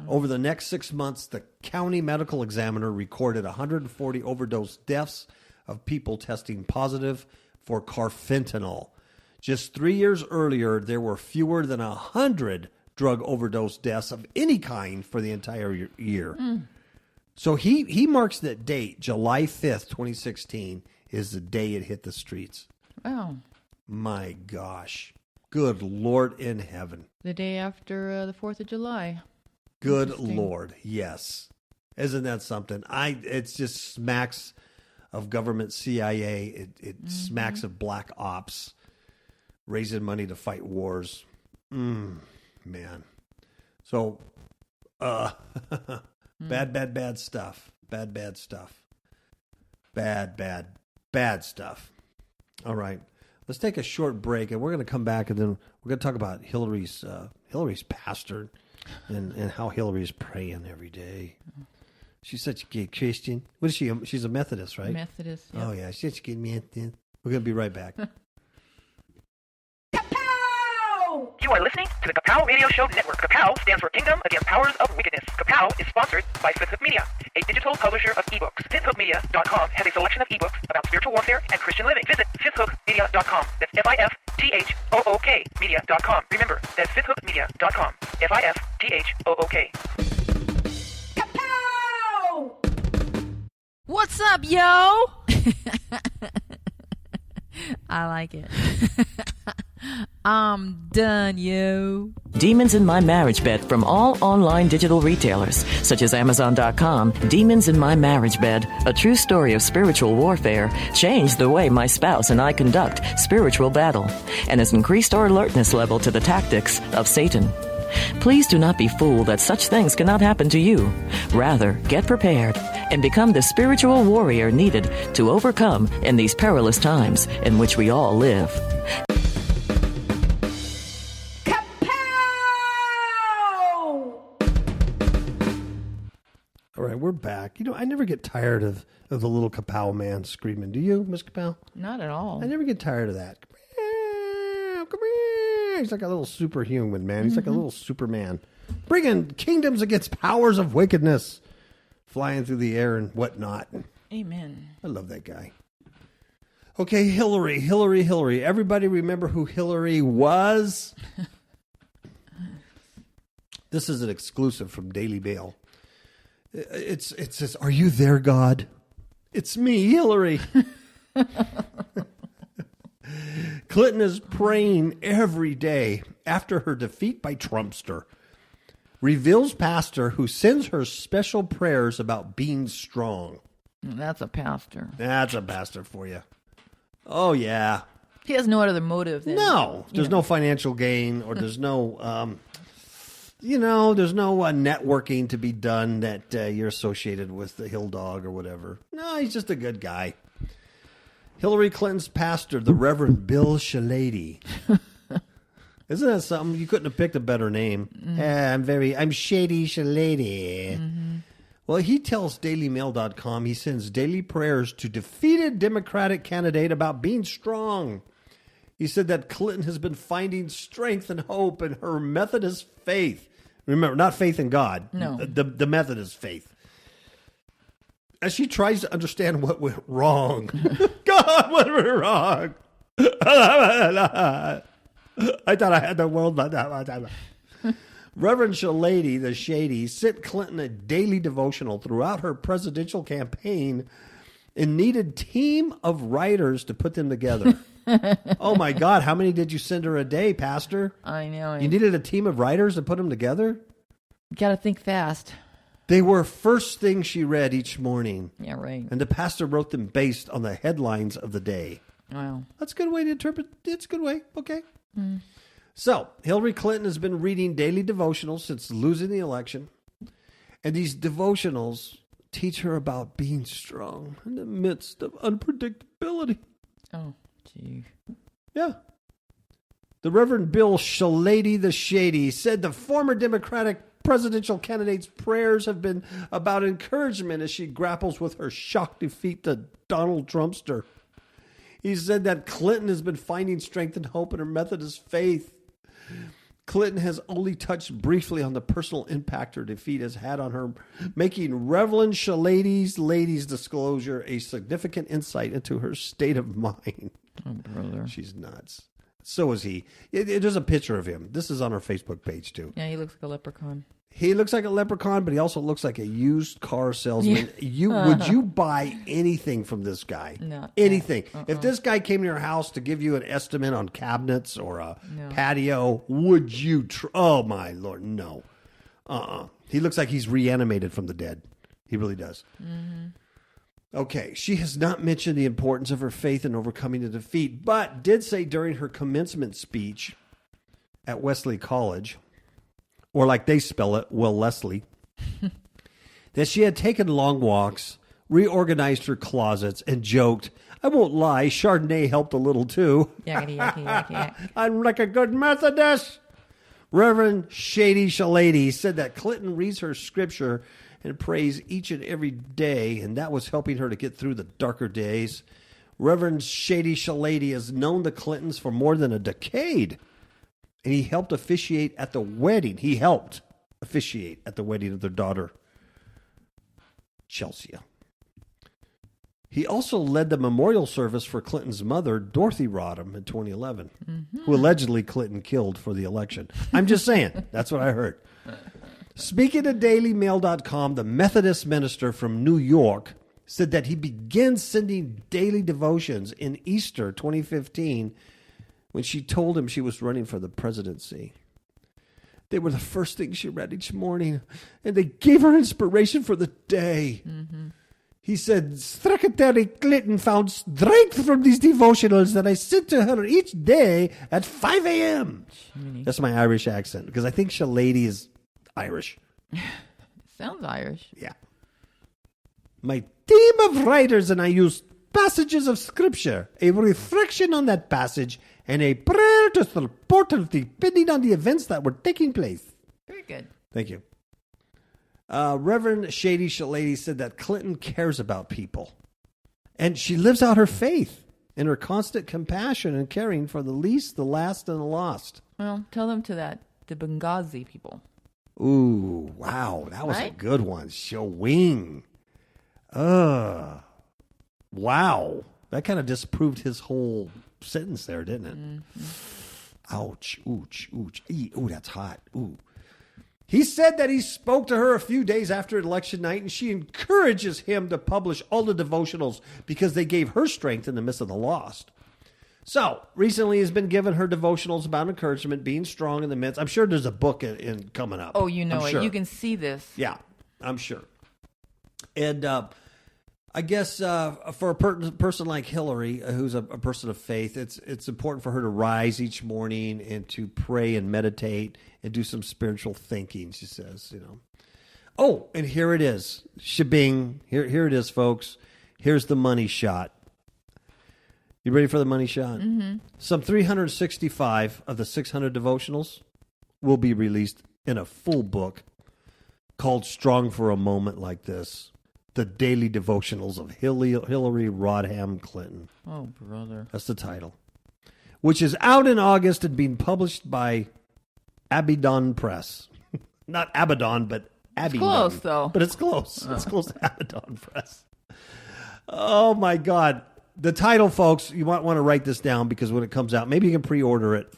Over the next 6 months, the county medical examiner recorded 140 overdose deaths of people testing positive for carfentanil. Just 3 years earlier, there were fewer than 100 drug overdose deaths of any kind for the entire year. So he marks that date, July 5th, 2016, is the day it hit the streets. Wow. My gosh. Good Lord in heaven. The day after the 4th of July. Good Lord, yes. Isn't that something? It's just smacks of government CIA. It smacks of black ops, raising money to fight wars. Man. So, bad stuff. Bad stuff. Bad stuff. All right. Let's take a short break, and we're going to come back, and then we're going to talk about Hillary's pastor and how Hillary's praying every day. She's such a good Christian. What is she? She's a Methodist, right? Methodist. Yep. Oh, yeah. She's such a good Methodist. We're going to be right back. Kapow! You You are listening to the Kapow Radio Show Network. Kapow stands for Kingdom Against Powers of Wickedness. Kapow is sponsored by Fifth Hook Media, a digital publisher of ebooks. FifthHookMedia.com has a selection of ebooks about spiritual warfare and Christian living. Visit FifthHookMedia.com. That's FIFTHOOK Media.com. Remember, that's FifthHookMedia.com. FIFTHOOK. Kapow! What's up, yo? I like it. I'm done, yo. Demons in My Marriage Bed from all online digital retailers, such as Amazon.com. Demons in My Marriage Bed, a true story of spiritual warfare, changed the way my spouse and I conduct spiritual battle, and has increased our alertness level to the tactics of Satan. Please do not be fooled that such things cannot happen to you. Rather, get prepared and become the spiritual warrior needed to overcome in these perilous times in which we all live. All right, we're back. You know, I never get tired of the little Kapow man screaming. Do you, Miss Kapow? Not at all. I never get tired of that. Come here. He's like a little superhuman, man. He's like a little Superman. Bringing kingdoms against powers of wickedness. Flying through the air and whatnot. Amen. I love that guy. Okay, Hillary. Everybody remember who Hillary was? This is an exclusive from Daily Mail. It says, "Are you there, God? It's me, Hillary." Clinton is praying every day after her defeat by Trumpster. Reveals pastor who sends her special prayers about being strong. That's a pastor. That's a pastor for you. Oh, yeah. He has no other motive than... No. There's no financial gain, or there's no... there's no networking to be done that you're associated with the Hill Dog or whatever. No, he's just a good guy. Hillary Clinton's pastor, the Reverend Bill Shady. Isn't that something? You couldn't have picked a better name. I'm Shady Shady. Well, he tells DailyMail.com he sends daily prayers to defeated Democratic candidate about being strong. He said that Clinton has been finding strength and hope in her Methodist faith. Remember, not faith in God. No. The Methodist faith. As she tries to understand what went wrong. God, what went wrong? I thought I had the world. Reverend Shady, the Shady, sent Clinton a daily devotional throughout her presidential campaign and needed team of writers to put them together. Oh, my God. How many did you send her a day, Pastor? I know. You needed a team of writers to put them together? You got to think fast. They were first thing she read each morning. Yeah, right. And the pastor wrote them based on the headlines of the day. Wow. That's a good way to interpret. It's a good way. Okay. So, Hillary Clinton has been reading daily devotionals since losing the election. And these devotionals teach her about being strong in the midst of unpredictability. Oh, gee. Yeah. The Reverend Bill Shady, the Shady, said the former Democratic presidential candidate's prayers have been about encouragement as she grapples with her shock defeat to Donald Trumpster. He said that Clinton has been finding strength and hope in her Methodist faith. Clinton has only touched briefly on the personal impact her defeat has had on her, making Reverend Shady's lady's disclosure a significant insight into her state of mind. Oh, brother. She's nuts. So is he. There's a picture of him. This is on our Facebook page, too. Yeah, he looks like a leprechaun. He looks like a leprechaun, but he also looks like a used car salesman. Would you buy anything from this guy? No. Anything. If this guy came to your house to give you an estimate on cabinets or a patio, would you? Oh, my Lord, no. He looks like he's reanimated from the dead. He really does. Okay, she has not mentioned the importance of her faith in overcoming the defeat, but did say during her commencement speech at Wesley College, or like they spell it, Will Leslie, that she had taken long walks, reorganized her closets, and joked, "I won't lie, Chardonnay helped a little too." Yakety, yakety, yakety, yak. I'm like a good Methodist. Reverend Shady said that Clinton reads her scripture and prays each and every day, and that was helping her to get through the darker days. Reverend Shady has known the Clintons for more than a decade. And he helped officiate at the wedding. He helped officiate at the wedding of their daughter, Chelsea. He also led the memorial service for Clinton's mother, Dorothy Rodham, in 2011, who allegedly Clinton killed for the election. I'm just saying. That's what I heard. Speaking to DailyMail.com, the Methodist minister from New York said that he began sending daily devotions in Easter 2015 when she told him she was running for the presidency. They were the first things she read each morning, and they gave her inspiration for the day. He said, Secretary Clinton found strength from these devotionals that I sent to her each day at 5 a.m. That's my Irish accent, because I think Shady is Irish. Sounds Irish. Yeah. My team of writers and I used passages of Scripture, a reflection on that passage, and a prayer to support her depending on the events that were taking place. Very good. Thank you. Reverend Shady Shalady said that Clinton cares about people, and she lives out her faith in her constant compassion and caring for the least, the last, and the lost. Well, tell them to that, the Benghazi people. Ooh, wow. That was a good one. Showing. Wow. That kind of disproved his whole sentence there, didn't it? Ouch. Ooch. Ooh, that's hot. Ooh. He said that he spoke to her a few days after election night, and she encourages him to publish all the devotionals because they gave her strength in the midst of the lost. So, recently has been given her devotionals about encouragement, being strong in the midst. I'm sure there's a book in coming up. Oh, you know it. Sure. You can see this. Yeah, I'm sure. And I guess for a person like Hillary, who's a person of faith, it's important for her to rise each morning and to pray and meditate and do some spiritual thinking, she says, Oh, and here it is. Shebing. Here it is, folks. Here's the money shot. You ready for the money shot? Mm-hmm. Some 365 of the 600 devotionals will be released in a full book called Strong for a Moment Like This. The Daily Devotionals of Hillary Rodham Clinton. Oh, brother. That's the title. Which is out in August and being published by Abaddon Press. Not Abaddon, but Abaddon. It's close, though. But it's close. It's close to Abaddon Press. Oh, my God. The title, folks, you might want to write this down because when it comes out, maybe you can pre-order it.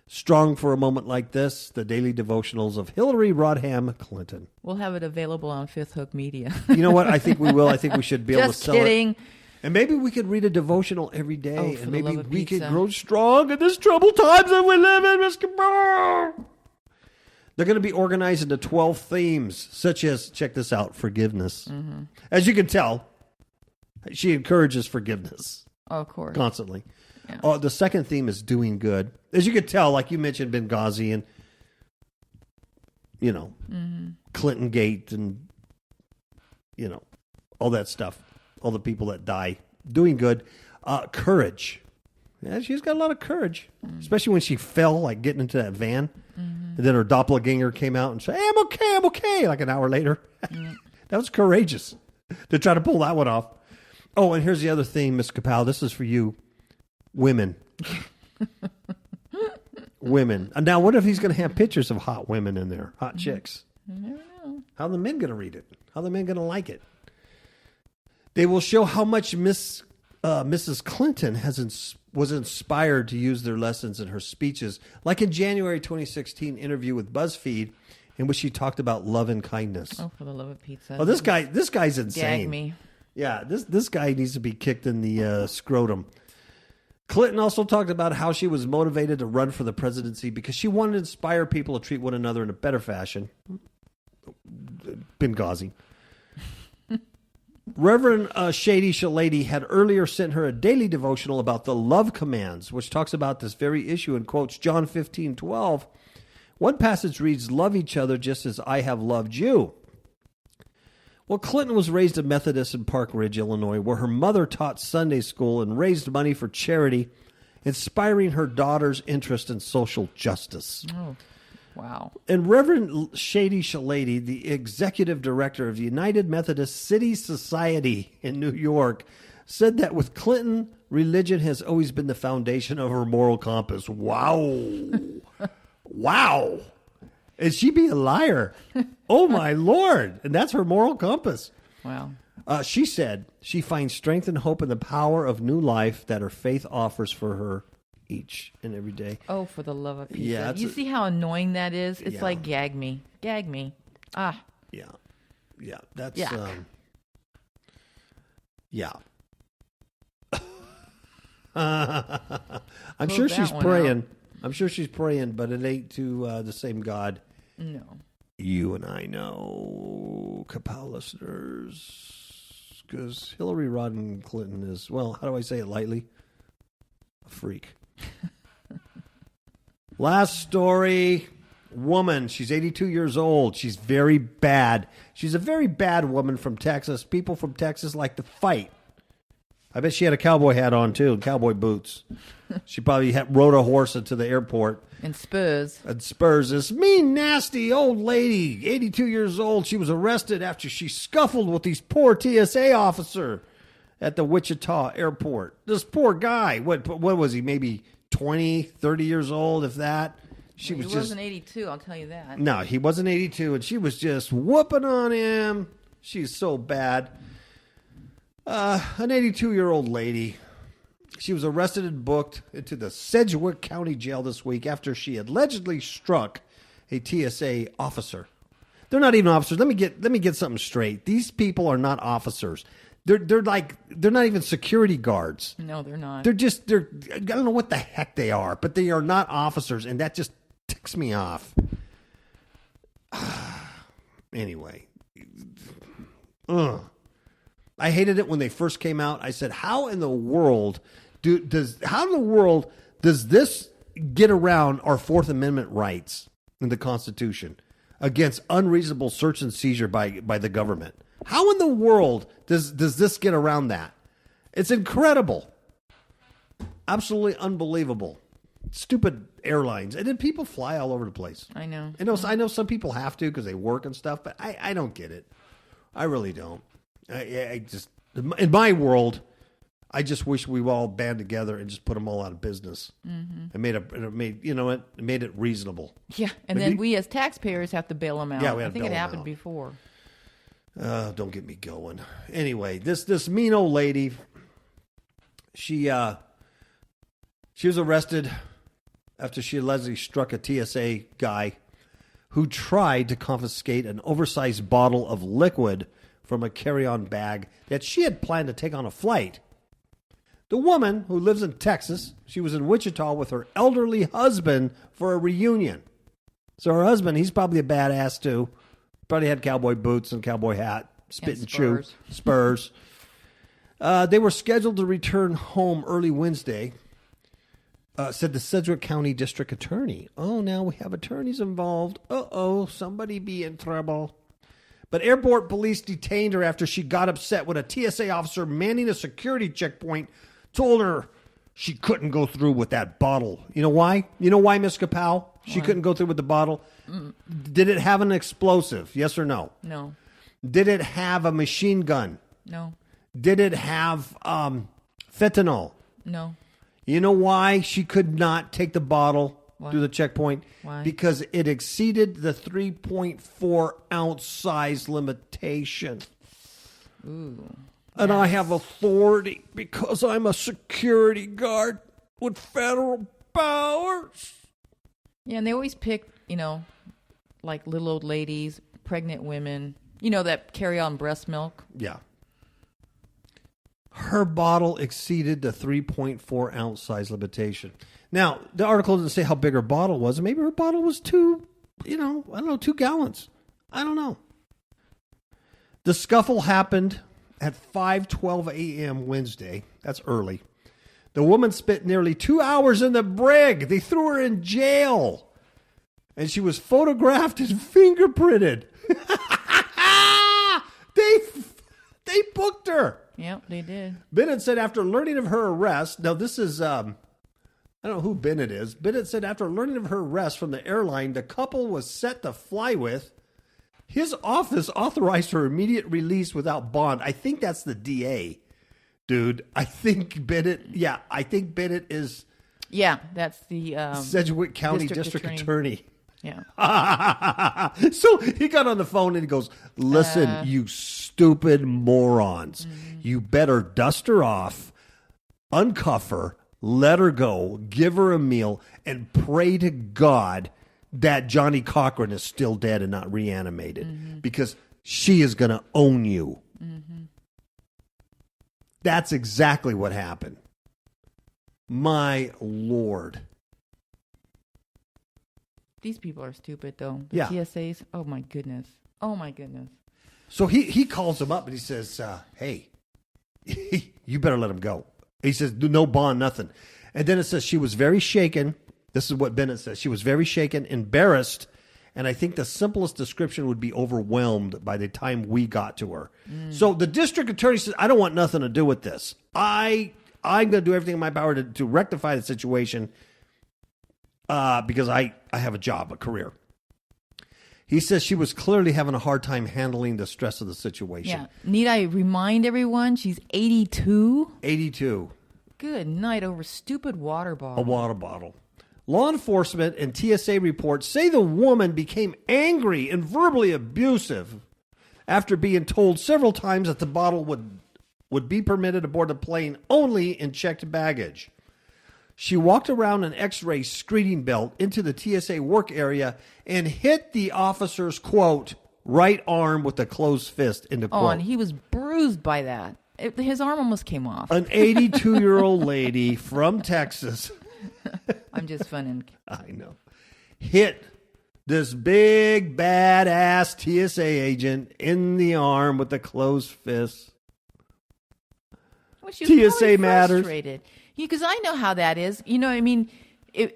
Strong for a Moment Like This, the daily devotionals of Hillary Rodham Clinton. We'll have it available on Fifth Hook Media. You know what? I think we will. I think we should be able to sell kidding. it. And maybe we could read a devotional every day, for and the maybe love of we pizza. could grow strong in this troubled times that we live in, Miss Cabral. They're going to be organized into 12 themes, such as, check this out, forgiveness. Mm-hmm. As you can tell, she encourages forgiveness. Oh, of course. Constantly. Yeah. The second theme is doing good. As you could tell, like you mentioned, Benghazi and, Clinton Gate and, all that stuff. All the people that die. Doing good. Courage. Yeah, she's got a lot of courage. Especially when she fell, like getting into that van. And then her doppelganger came out and said, hey, I'm okay, like an hour later. That was courageous to try to pull that one off. Oh, and here's the other thing, Miss Kapow. This is for you. Women. Women. Now, what if he's going to have pictures of hot women in there? Hot chicks. I never know. How are the men going to read it? How are the men going to like it? They will show how much Mrs. Clinton was inspired to use their lessons in her speeches, like in January 2016 interview with BuzzFeed, in which she talked about love and kindness. Oh, for the love of pizza. Oh, this guy's insane. Gag me. Yeah, this guy needs to be kicked in the scrotum. Clinton also talked about how she was motivated to run for the presidency because she wanted to inspire people to treat one another in a better fashion. Benghazi. Reverend Shady Shalady had earlier sent her a daily devotional about the love commands, which talks about this very issue and quotes John 15:12. One passage reads, love each other just as I have loved you. Well, Clinton was raised a Methodist in Park Ridge, Illinois, where her mother taught Sunday school and raised money for charity, inspiring her daughter's interest in social justice. Oh, wow. And Reverend Shady Shalady, the executive director of the United Methodist City Society in New York, said that with Clinton, religion has always been the foundation of her moral compass. Wow. Wow. And she be a liar. Oh, my Lord. And that's her moral compass. Wow. She said she finds strength and hope in the power of new life that her faith offers for her each and every day. Oh, for the love of Pizza. Yeah, You see how annoying that is? It's Yeah. like gag me. Gag me. Ah. Yeah. Yeah. That's, Yuck. yeah. I'm Pull sure that she's one praying. I'm sure she's praying, but it ain't to the same God. No. You and I know, Kapow listeners, because Hillary Rodham Clinton is, well, how do I say it lightly? A freak. Last story, woman. She's 82 years old. She's very bad. She's a very bad woman from Texas. People from Texas like to fight. I bet she had a cowboy hat on, too, and cowboy boots. She probably rode a horse into the airport. And Spurs. And Spurs, this mean, nasty old lady, 82 years old. She was arrested after she scuffled with these poor TSA officer at the Wichita airport. This poor guy, what was he, maybe 20, 30 years old, if that? He wasn't 82, I'll tell you that. No, he wasn't 82, and she was just whooping on him. She's so bad. An 82-year-old lady. She was arrested and booked into the Sedgwick County Jail this week after she allegedly struck a TSA officer. They're not even officers. Let me get something straight. These people are not officers. They're not even security guards. No, they're not. I don't know what the heck they are, but they are not officers, and that just ticks me off. Anyway. Ugh. I hated it when they first came out. I said, how in the world does this get around our Fourth Amendment rights in the Constitution against unreasonable search and seizure by the government? How in the world does this get around that? It's incredible. Absolutely unbelievable. Stupid airlines. And then people fly all over the place. I know. I know some people have to because they work and stuff, but I don't get it. I really don't. I just, in my world, I just wish we all band together and just put them all out of business. Mm-hmm. It made it reasonable. Yeah, and then we as taxpayers have to bail them out. Yeah, I think it happened before. Don't get me going. Anyway, this mean old lady, she was arrested after she allegedly struck a TSA guy who tried to confiscate an oversized bottle of liquid from a carry-on bag that she had planned to take on a flight. The woman, who lives in Texas, she was in Wichita with her elderly husband for a reunion. So her husband, he's probably a badass too. Probably had cowboy boots and cowboy hat, spit and chew, spurs. They were scheduled to return home early Wednesday, said the Sedgwick County District Attorney. Oh, now we have attorneys involved. Uh-oh, somebody be in trouble. But airport police detained her after she got upset when a TSA officer manning a security checkpoint told her she couldn't go through with that bottle. You know why? Miss Kapow? She couldn't go through with the bottle? Did it have an explosive? Yes or no? No. Did it have a machine gun? No. Did it have fentanyl? No. You know why she could not take the bottle through the checkpoint? Why? Because it exceeded the 3.4 ounce size limitation. Ooh. And I have authority because I'm a security guard with federal powers. Yeah, and they always pick, like little old ladies, pregnant women, that carry on breast milk. Yeah. Her bottle exceeded the 3.4 ounce size limitation. Now, the article doesn't say how big her bottle was. Maybe her bottle was 2 gallons. I don't know. The scuffle happened at 5:12 a.m. Wednesday. That's early. The woman spent nearly 2 hours in the brig. They threw her in jail. And she was photographed and fingerprinted. They booked her. Yep, they did. Bennett said after learning of her arrest, now this is, I don't know who Bennett is. Bennett said after learning of her arrest from the airline the couple was set to fly with, his office authorized her immediate release without bond. I think that's the DA, dude. I think Bennett is Yeah, that's the Sedgwick County District Attorney. Yeah. So he got on the phone and he goes, listen, you stupid morons. You better dust her off, uncuff her, let her go, give her a meal, and pray to God that Johnny Cochran is still dead and not reanimated. Because she is going to own you. That's exactly what happened. My Lord. These people are stupid, though. The Yeah. TSAs. Oh, my goodness. Oh, my goodness. So he calls him up and he says, hey, you better let him go. He says, no bond, nothing. And then it says she was very shaken. This is what Bennett says. She was very shaken, embarrassed, and I think the simplest description would be overwhelmed by the time we got to her. So the district attorney says, I don't want nothing to do with this. I'm going to do everything in my power to rectify the situation because I have a job, a career. He says she was clearly having a hard time handling the stress of the situation. Yeah. Need I remind everyone she's 82? 82. Good night over stupid water bottle. A water bottle. Law enforcement and TSA reports say the woman became angry and verbally abusive after being told several times that the bottle would be permitted aboard the plane only in checked baggage. She walked around an X-ray screening belt into the TSA work area and hit the officer's, quote, right arm with a closed fist, end quote. Oh, and he was bruised by that. His arm almost came off. An 82-year-old lady from Texas. I'm just funning. I know. Hit this big, badass TSA agent in the arm with a closed fist. Well, she was TSA matters. frustrated. Because I know how that is. You know, I mean,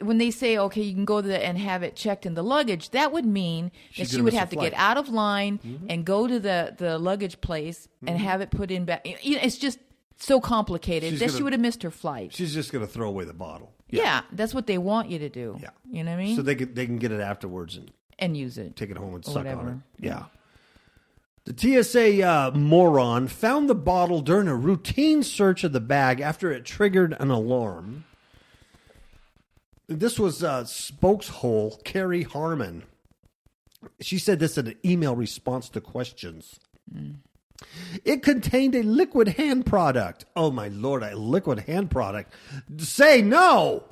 when they say, okay, you can go and have it checked in the luggage, that would mean that she would have to get out of line and go to the luggage place and have it put in back. It's just so complicated she would have missed her flight. She's just going to throw away the bottle. Yeah, that's what they want you to do. Yeah. You know what I mean? So they can get it afterwards and use it. take it home and or suck whatever. on it. Yeah. The TSA moron found the bottle during a routine search of the bag after it triggered an alarm. This was spokeshole Carrie Harmon. She said this in an email response to questions. It contained a liquid hand product. Oh, my Lord, a liquid hand product. Say no.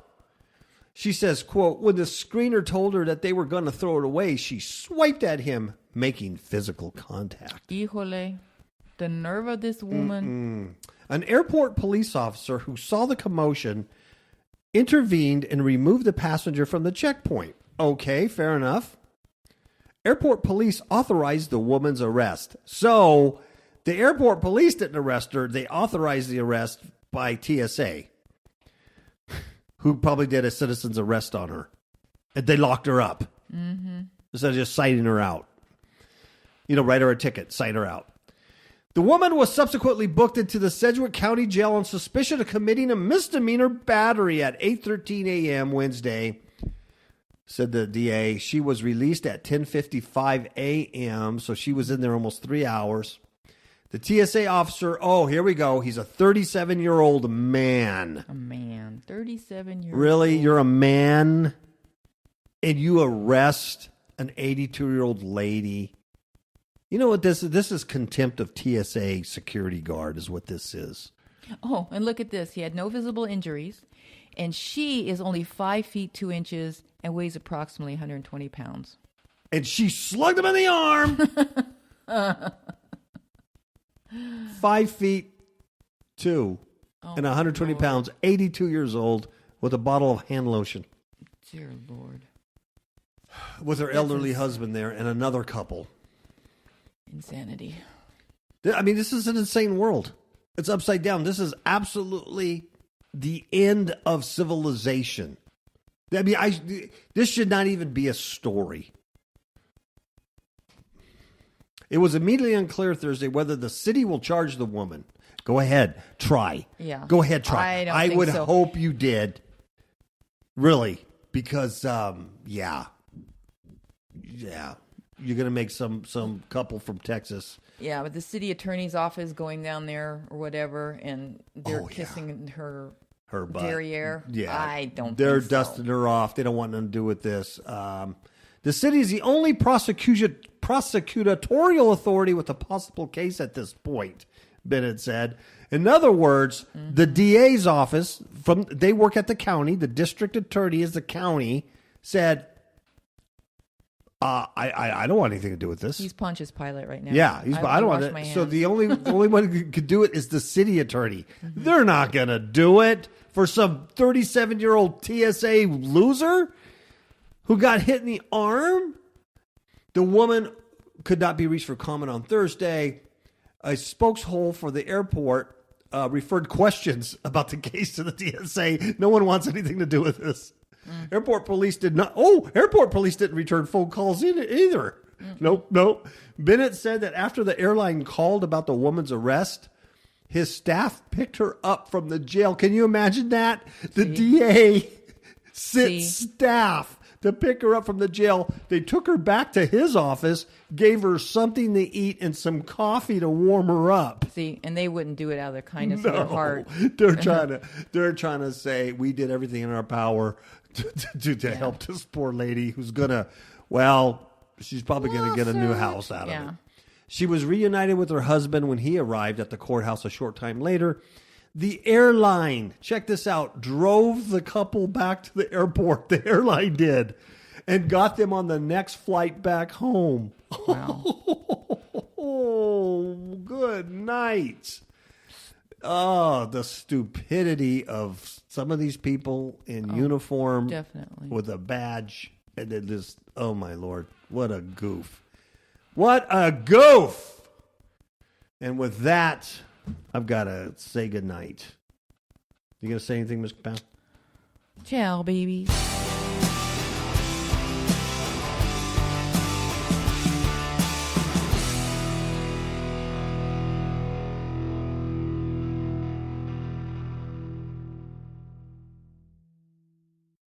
She says, quote, when the screener told her that they were going to throw it away, she swiped at him, making physical contact. Híjole, the nerve of this woman. An airport police officer who saw the commotion intervened and removed the passenger from the checkpoint. Okay, fair enough. Airport police authorized the woman's arrest. So the airport police didn't arrest her. They authorized the arrest by TSA, who probably did a citizen's arrest on her. And they locked her up. Instead of just citing her out. You know, write her a ticket, cite her out. The woman was subsequently booked into the Sedgwick County Jail on suspicion of committing a misdemeanor battery at 8:13 a.m. Wednesday, said the DA. She was released at 10:55 a.m., so she was in there almost 3 hours. The TSA officer, oh, here we go. He's a 37-year-old man. A man, 37-year-old. Really? You're a man? And you arrest an 82-year-old lady? You know what this is? This is contempt of TSA security guard is what this is. Oh, and look at this. He had no visible injuries, and she is only 5 feet 2 inches and weighs approximately 120 pounds. And she slugged him in the arm. 5 feet 2 and 120 pounds, 82 years old, with a bottle of hand lotion. Dear Lord. With her elderly husband there and another couple. Insanity. I mean, this is an insane world. It's upside down. This is absolutely the end of civilization. I mean, this should not even be a story. It was immediately unclear Thursday whether the city will charge the woman. Go ahead, try. Yeah. Go ahead, try. I would hope you did. Really, because yeah. You're going to make some couple from Texas. Yeah, but the city attorney's office going down there or whatever, and they're kissing her her butt. Derriere. Yeah, I don't. They're think dusting so. her off. They don't want nothing to do with this. The city is the only prosecutorial authority with a possible case at this point, Bennett said. In other words, the DA's office, they work at the county, the district attorney is the county, said, I don't want anything to do with this. He's Pontius Pilate right now. Yeah, I don't want my it. hands. So the only one who could do it is the city attorney. They're not going to do it for some 37-year-old TSA loser who got hit in the arm. The woman could not be reached for comment on Thursday. A spokeshole for the airport referred questions about the case to the TSA. No one wants anything to do with this. Airport police did not. Airport police didn't return phone calls either. Nope. Bennett said that after the airline called about the woman's arrest, his staff picked her up from the jail. Can you imagine that? The DA sent staff to pick her up from the jail. They took her back to his office, gave her something to eat and some coffee to warm her up. See, and they wouldn't do it out of the kindness of their heart. They're trying to say we did everything in our power to help this poor lady who's gonna, she's probably gonna get a new house out of it. She was reunited with her husband when he arrived at the courthouse a short time later. The airline, check this out, drove the couple back to the airport. The airline did, and got them on the next flight back home. Wow. Oh, good night. Oh, the stupidity of some of these people in uniform, definitely, with a badge, and they just, oh my Lord, what a goof. What a goof. And with that, I've got to say goodnight. You going to say anything, Ms. Capel? Ciao, babies.